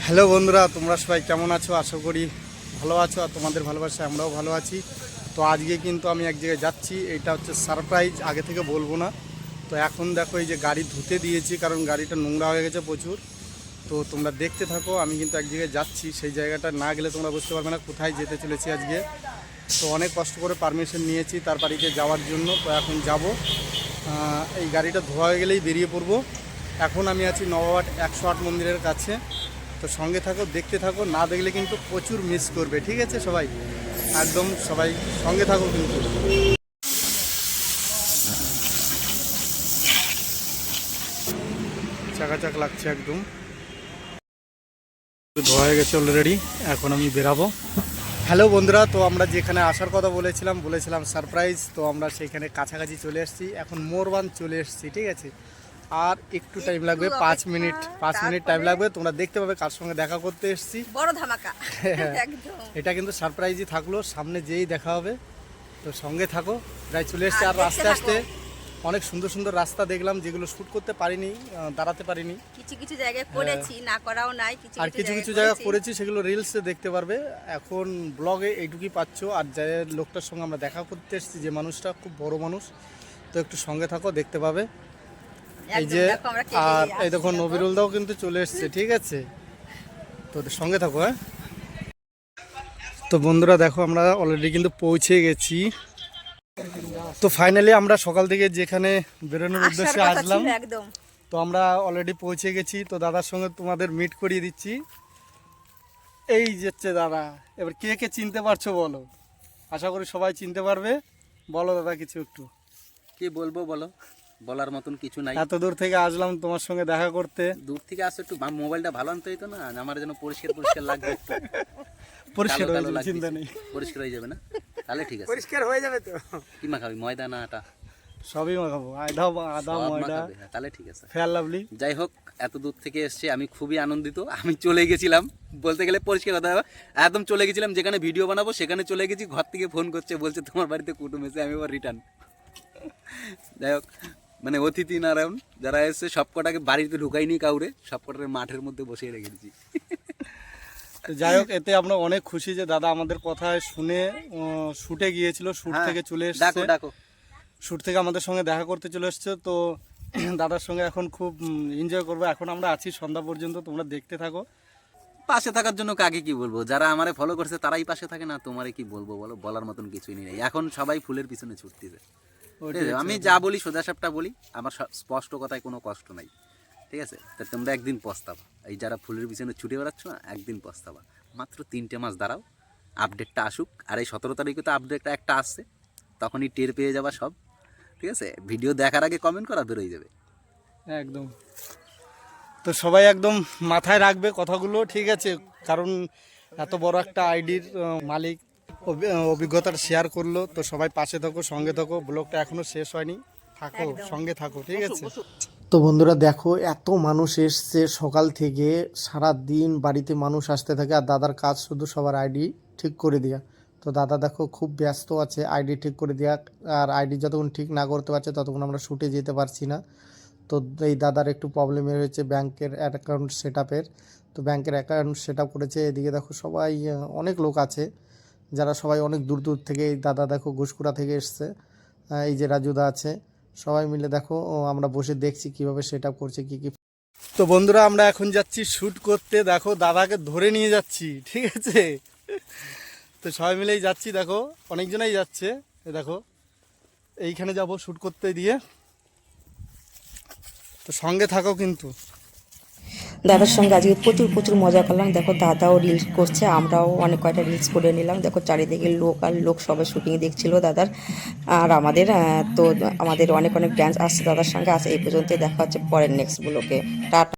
Hello বন্ধুরা, তোমরা সবাই কেমন আছো? আশা করি ভালো আছো, আর তোমাদের ভালোবাসায় আমরাও ভালো আছি। তো আজকে কিন্তু আমি এক জায়গায় যাচ্ছি, এটা হচ্ছে সারপ্রাইজ, আগে থেকে বলবো না। তো এখন দেখো এই যে গাড়ি ধুতে দিয়েছি, কারণ গাড়িটা নোংরা হয়ে গেছে প্রচুর। তো তোমরা দেখতে থাকো, আমি কিন্তু এক জায়গায় যাচ্ছি, সেই জায়গাটা না গেলে তোমরা বুঝতে পারবে না কোথায় যেতে চলেছি আজকে। তো অনেক কষ্ট করে পারমিশন নিয়েছি তার বাড়িতে যাওয়ার জন্য, তো এখন যাব। এই গাড়িটা ধোয়া হয়ে গেলেই বেরিয়ে পড়বো। এখন আমি আছি নবাবহাট 108 মন্দিরের কাছে। তো সঙ্গে থাকো, দেখতে থাকো, না দেখলে কিন্তু প্রচুর মিস করবে, ঠিক আছে? সবাই একদম সবাই সঙ্গে থাকো কিন্তু। চাকাচাক লাগছে একদম, ধোয়া হয়ে গেছে অলরেডি। এখন আমি বেরাবো। হ্যালো বন্ধুরা, তো আমরা যেখানে আসার কথা বলেছিলাম সারপ্রাইজ, তো আমরা সেইখানে কাছাকাছি চলে এসেছি। এখন মোরবান চলে এসেছি, ঠিক আছে? আর একটু টাইম লাগবে, 5 মিনিট টাইম লাগবে। তোমরা দেখতে পাবে কার সঙ্গে দেখা করতে এসেছি। বড় ধামাকা একদম। এটা কিন্তু সারপ্রাইজই থাকলো, সামনে যেই দেখা হবে। তো সঙ্গে থাকো, প্রায় চলে এসেছি। আর আস্তে আস্তে অনেক সুন্দর সুন্দর রাস্তা দেখলাম, যেগুলো শ্যুট করতে পারিনি, দাঁড়াতে পারিনি। কিছু কিছু জায়গায় করেছি, না করাও নাই। আর কিছু কিছু জায়গা করেছি, সেগুলো রিলসে দেখতে পারবে। এখন ব্লগে এইটুকুই পাচ্ছ। আর যে লোকটার সঙ্গে আমরা দেখা করতে এসেছি, যে মানুষটা খুব বড় মানুষ, তো একটু সঙ্গে থাকো, দেখতে পাবে। এই যে, আর এই দেখো নবিরুল দাও কিন্তু চলে এসছে, ঠিক আছে? তো সঙ্গে থাকো। হ্যাঁ, তো বন্ধুরা দেখো, আমরা অলরেডি কিন্তু পৌঁছে গেছি। তো ফাইনালি আমরা সকাল থেকে যেখানে বেরোনোর উদ্দেশ্যে আসলাম, তো আমরা অলরেডি পৌঁছে গেছি। তো দাদার সঙ্গে তোমাদের মিট করিয়ে দিচ্ছি। এই যাচ্ছে দাদা। এবার কে কে চিনতে পারছো বলো? আশা করি সবাই চিনতে পারবে। বলো দাদা, কিছু একটু। কি বলবো বলো, বলার মতন কিছু নাই। এত দূর থেকে আসলাম তোমার সঙ্গে দেখা করতে। দূর থেকে আসো, একটু মোবাইলটা ভালো আনতে হইতো না? আমার যেন পরিষ্কার পরিষ্কার লাগবে। পরিষ্কার হয়ে যাবে, চিন্তা নেই। পরিষ্কার হয়ে যাবে না? তাহলে ঠিক আছে, পরিষ্কার হয়ে যাবে। তো কি মাখাবি, ময়দা না আটা? সবই মাখাবো, আদা ময়দা। তাহলে ঠিক আছে, ফেয়ার লাভলি। যাই হোক, এত দূর থেকে এসছে, আমি খুবই আনন্দিত। আমি চলে গেছিলাম, বলতে গেলে পরিষ্কার কথা, একদম চলে গেছিলাম যেখানে ভিডিও বানাবো, সেখানে চলে গেছি। ঘর থেকে ফোন করছে, বলছে তোমার বাড়িতে কুটুম এসে। আমি আবার রিটার্ন। যাই হোক, মানে অতিথি নারায়ণ যারা এসছে সব কটাকে বাড়িতে ঢুকাইনি, কাউরে সব কটাকে মাঠের মধ্যে বসিয়ে রেখে দিচ্ছি। যাই হোক, এতে আমরা অনেক খুশি যে দাদা আমাদের কথা শুনে শুটে গিয়েছিল, শুট থেকে চলে এসেছে। শুট থেকে আমাদের সঙ্গে দেখা করতে চলে এসছে। তো দাদার সঙ্গে এখন খুব এনজয় করবো। এখন আমরা আছি সন্ধ্যা পর্যন্ত, তোমরা দেখতে থাকো। পাশে থাকার জন্য কাকে কি বলবো, যারা আমারে ফলো করছে তারাই পাশে থাকে না, তোমারে কি বলবো বলো? বলার মতন কিছুই নেই। এখন সবাই ফুলের পিছনে ছুটতেছে। আমি যা বলি সোজা সাপটা বলি, আমার স্পষ্ট কথায় কোনো কষ্ট নাই, ঠিক আছে? তা তোমরা একদিন পস্তাবা, এই যারা ফুলের পিছনে ছুটে বেড়াচ্ছ না, একদিন পস্তাবা। মাত্র 3টে মাস দাঁড়াও, আপডেটটা আসুক। আর এই 17 তারিখে তো আপডেটটা একটা আসছে, তখনই টের পেয়ে যাবা সব, ঠিক আছে? ভিডিও দেখার আগে কমেন্ট করা বেরোয় যাবে একদম। তো সবাই একদম মাথায় রাখবে কথাগুলো, ঠিক আছে? কারণ এত বড় একটা আইডির মালিক অভিজ্ঞতাটা শেয়ার করলো। তো সবাই পাশে থাকো, সঙ্গে থাকো। ব্লগটা এখনো শেষ হয়নি, থাকো, সঙ্গে থাকো, ঠিক আছে? তো বন্ধুরা দেখো, এত মানুষ এসছে সকাল থেকে, সারা দিন বাড়িতে মানুষ আসতে থাকে। আর দাদার কাজ শুধু সবার আইডি ঠিক করে দেওয়া। তো দাদা দেখো খুব ব্যস্ত আছে আইডি ঠিক করে দেওয়া। আর আইডি যতক্ষণ ঠিক না করতে পারছে, ততক্ষণ আমরা শুটে যেতে পারছি না। তো এই দাদার একটু প্রবলেম হয়েছে ব্যাংকের অ্যাকাউন্ট সেট আপের। তো ব্যাংকের অ্যাকাউন্ট সেট আপ করেছে। এদিকে দেখো সবাই, অনেক লোক আছে, যারা সবাই অনেক দূর দূর থেকে। এই দাদা দেখো ঘুষকুড়া থেকে এসছে। এই যে রাজুদা আছে, সবাই মিলে দেখো আমরা বসে দেখছি কিভাবে সেট আপ করছে, কী কী। তো বন্ধুরা, আমরা এখন যাচ্ছি শ্যুট করতে। দেখো দাদাকে ধরে নিয়ে যাচ্ছি, ঠিক আছে? তো সবাই মিলেই যাচ্ছি, দেখো অনেকজনাই যাচ্ছে। দেখো এইখানে যাব শ্যুট করতে দিয়ে। তো সঙ্গে থাকো কিন্তু। দাদার সঙ্গে আজকে প্রচুর প্রচুর মজা করলাম। দেখো দাদাও রিলস করছে, আমরাও অনেক কয়টা রিলস করে নিলাম। দেখো চারিদিকে লোক আর লোক, সবাই শুটিং দেখছিল দাদার আর আমাদের। তো আমাদের অনেক অনেক ডান্স আসছে দাদার সঙ্গে। আসে এই পর্যন্ত, দেখা হচ্ছে পরের নেক্সট ব্লগে। টাটা।